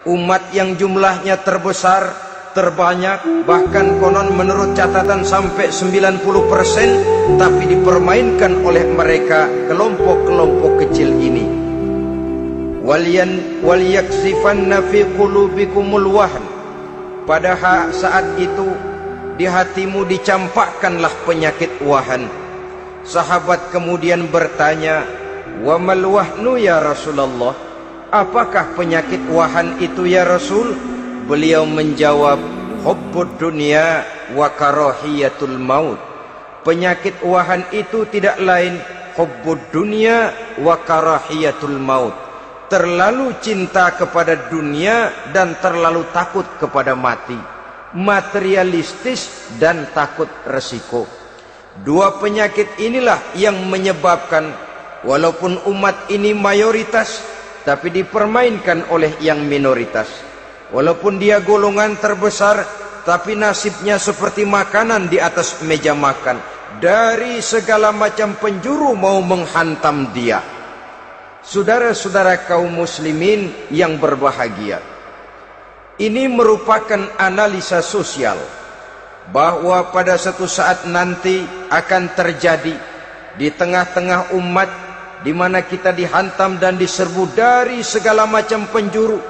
Umat yang jumlahnya terbesar, terbanyak, bahkan konon menurut catatan sampai 90%, tapi dipermainkan oleh mereka kelompok-kelompok kecil ini. Walyaksifanna fi qulubikumul wahn. Pada saat itu di hatimu dicampakkanlah penyakit wahan. Sahabat kemudian bertanya, "Wa mal wahnu ya Rasulullah?" Apakah penyakit wahan itu ya Rasul? Beliau menjawab, hubbud dunya wa karahiyatul maut. Penyakit wahan itu tidak lain hubbud dunya wa karahiyatul maut. Terlalu cinta kepada dunia dan terlalu takut kepada mati. Materialistis dan takut resiko. Dua penyakit inilah yang menyebabkan walaupun umat ini mayoritas, tapi dipermainkan oleh yang minoritas. Walaupun dia golongan terbesar, tapi nasibnya seperti makanan di atas meja makan. Dari segala macam penjuru mau menghantam dia. Saudara-saudara kaum muslimin yang berbahagia, ini merupakan analisa sosial bahwa pada suatu saat nanti akan terjadi di tengah-tengah umat di mana kita dihantam dan diserbu dari segala macam penjuru.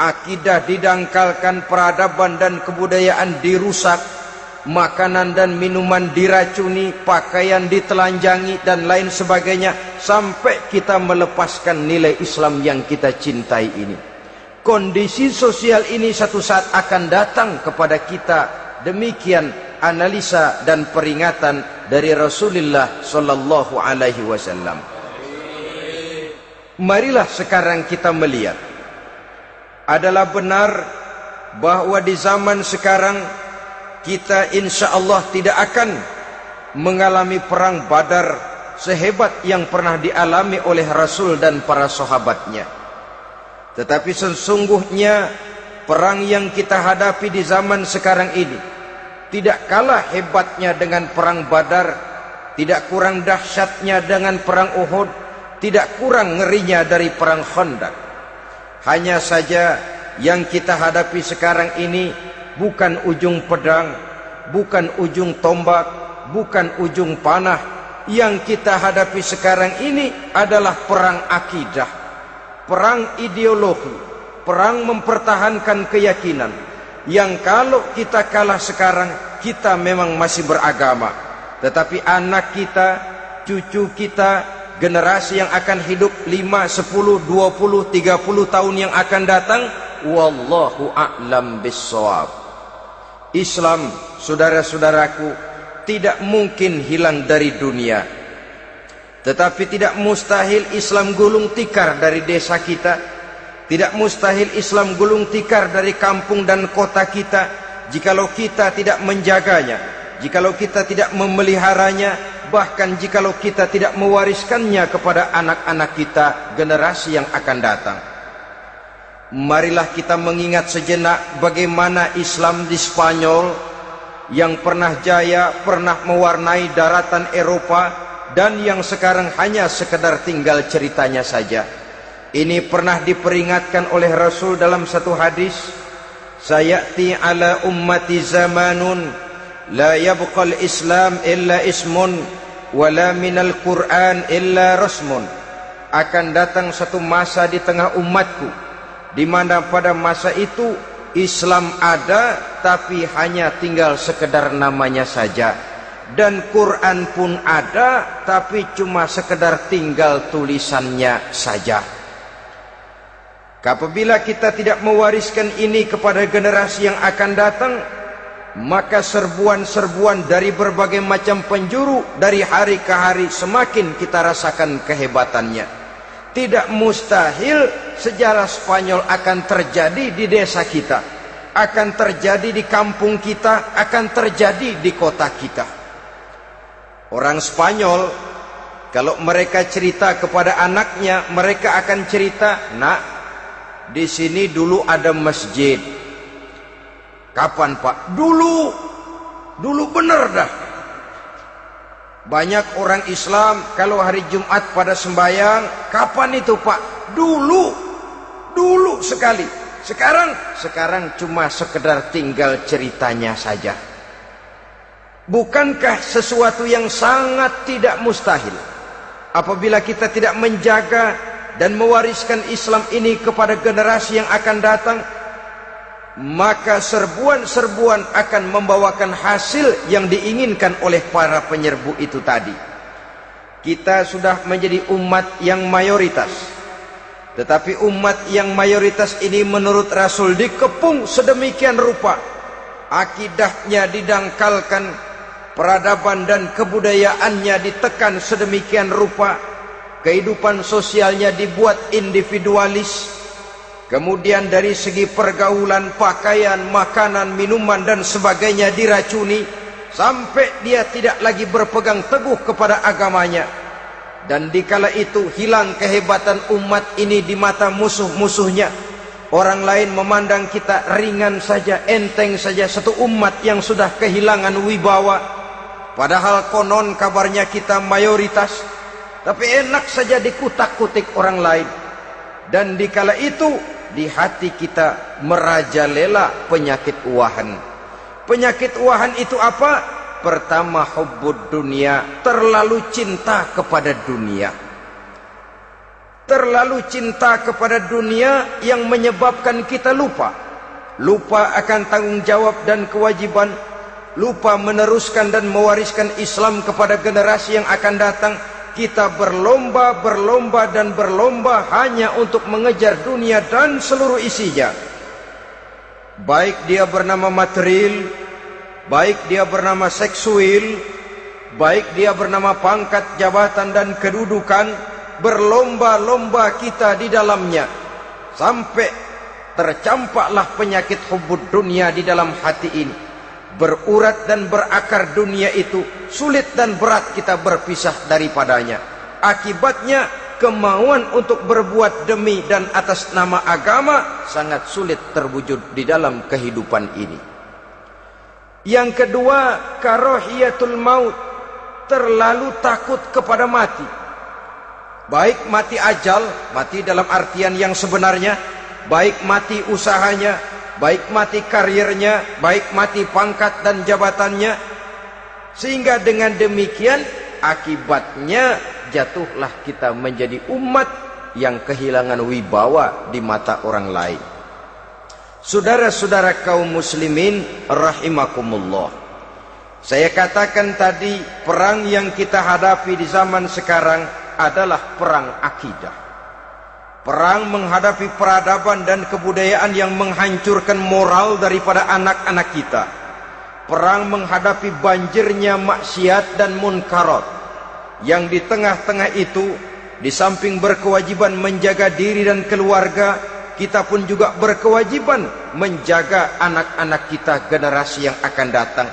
Akidah didangkalkan, peradaban dan kebudayaan dirusak, makanan dan minuman diracuni, pakaian ditelanjangi dan lain sebagainya, sampai kita melepaskan nilai Islam yang kita cintai ini. Kondisi sosial ini satu saat akan datang kepada kita. Demikian analisa dan peringatan dari Rasulullah sallallahu alaihi wasallam. Marilah sekarang kita melihat, adalah benar bahwa di zaman sekarang kita insya Allah tidak akan mengalami perang Badar sehebat yang pernah dialami oleh Rasul dan para sahabatnya. Tetapi sesungguhnya perang yang kita hadapi di zaman sekarang ini tidak kalah hebatnya dengan perang Badar, tidak kurang dahsyatnya dengan perang Uhud, tidak kurang ngerinya dari perang Khandaq. Hanya saja yang kita hadapi sekarang ini bukan ujung pedang, bukan ujung tombak, bukan ujung panah. Yang kita hadapi sekarang ini adalah perang akidah, perang ideologi, perang mempertahankan keyakinan. Yang kalau kita kalah sekarang, kita memang masih beragama. Tetapi anak kita, cucu kita, generasi yang akan hidup 5, 10, 20, 30 tahun yang akan datang, wallahu a'lam bissawab. Islam, saudara-saudaraku, tidak mungkin hilang dari dunia. Tetapi tidak mustahil Islam gulung tikar dari desa kita. Tidak mustahil Islam gulung tikar dari kampung dan kota kita, jikalau kita tidak menjaganya, jikalau kita tidak memeliharanya, bahkan jikalau kita tidak mewariskannya kepada anak-anak kita, generasi yang akan datang. Marilah kita mengingat sejenak bagaimana Islam di Spanyol yang pernah jaya, pernah mewarnai daratan Eropa, dan yang sekarang hanya sekedar tinggal ceritanya saja. Ini pernah diperingatkan oleh Rasul dalam satu hadis, sayati ala ummati zamanun la yabqal Islam illa ismun wala minal Quran illa rasmun. Akan datang satu masa di tengah umatku di mana pada masa itu Islam ada tapi hanya tinggal sekedar namanya saja, dan Quran pun ada tapi cuma sekedar tinggal tulisannya saja. Apabila kita tidak mewariskan ini kepada generasi yang akan datang, maka serbuan-serbuan dari berbagai macam penjuru dari hari ke hari semakin kita rasakan kehebatannya. Tidak mustahil sejarah Spanyol akan terjadi di desa kita, akan terjadi di kampung kita, akan terjadi di kota kita. Orang Spanyol kalau mereka cerita kepada anaknya, mereka akan cerita, "Nak, di sini dulu ada masjid." Kapan, Pak? Dulu bener dah. Banyak orang Islam kalau hari Jumat pada sembahyang, kapan itu, Pak? Dulu sekali. Sekarang cuma sekedar tinggal ceritanya saja. Bukankah sesuatu yang sangat tidak mustahil apabila kita tidak menjaga dan mewariskan Islam ini kepada generasi yang akan datang, maka serbuan-serbuan akan membawakan hasil yang diinginkan oleh para penyerbu itu tadi. Kita sudah menjadi umat yang mayoritas, tetapi umat yang mayoritas ini menurut Rasul dikepung sedemikian rupa, akidahnya didangkalkan, peradaban dan kebudayaannya ditekan sedemikian rupa, kehidupan sosialnya dibuat individualis, kemudian dari segi pergaulan, pakaian, makanan, minuman dan sebagainya diracuni, sampai dia tidak lagi berpegang teguh kepada agamanya. Dan dikala itu hilang kehebatan umat ini di mata musuh-musuhnya. Orang lain memandang kita ringan saja, enteng saja, satu umat yang sudah kehilangan wibawa. Padahal konon kabarnya kita mayoritas, tapi enak saja dikutak-kutik orang lain. Dan dikala itu di hati kita merajalela penyakit uahan. Penyakit uahan itu apa? Pertama, hubbud dunia, terlalu cinta kepada dunia. Terlalu cinta kepada dunia yang menyebabkan kita lupa akan tanggung jawab dan kewajiban, lupa meneruskan dan mewariskan Islam kepada generasi yang akan datang. Kita berlomba hanya untuk mengejar dunia dan seluruh isinya. Baik dia bernama material, baik dia bernama seksual, baik dia bernama pangkat, jabatan dan kedudukan, berlomba-lomba kita di dalamnya. Sampai tercampaklah penyakit hubbud dunia di dalam hati ini. Berurat dan berakar dunia itu, sulit dan berat kita berpisah daripadanya. Akibatnya kemauan untuk berbuat demi dan atas nama agama sangat sulit terwujud di dalam kehidupan ini. Yang kedua, karahiyatul maut, terlalu takut kepada mati. Baik mati ajal, mati dalam artian yang sebenarnya, baik mati usahanya, baik mati karirnya, baik mati pangkat dan jabatannya. Sehingga dengan demikian akibatnya jatuhlah kita menjadi umat yang kehilangan wibawa di mata orang lain. Saudara-saudara kaum muslimin rahimakumullah, saya katakan tadi, perang yang kita hadapi di zaman sekarang adalah perang akidah. Perang menghadapi peradaban dan kebudayaan yang menghancurkan moral daripada anak-anak kita. Perang menghadapi banjirnya maksiat dan munkarat, yang di tengah-tengah itu, di samping berkewajiban menjaga diri dan keluarga, kita pun juga berkewajiban menjaga anak-anak kita, generasi yang akan datang,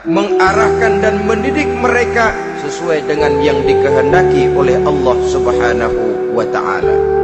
mengarahkan dan mendidik mereka sesuai dengan yang dikehendaki oleh Allah Subhanahu wa ta'ala.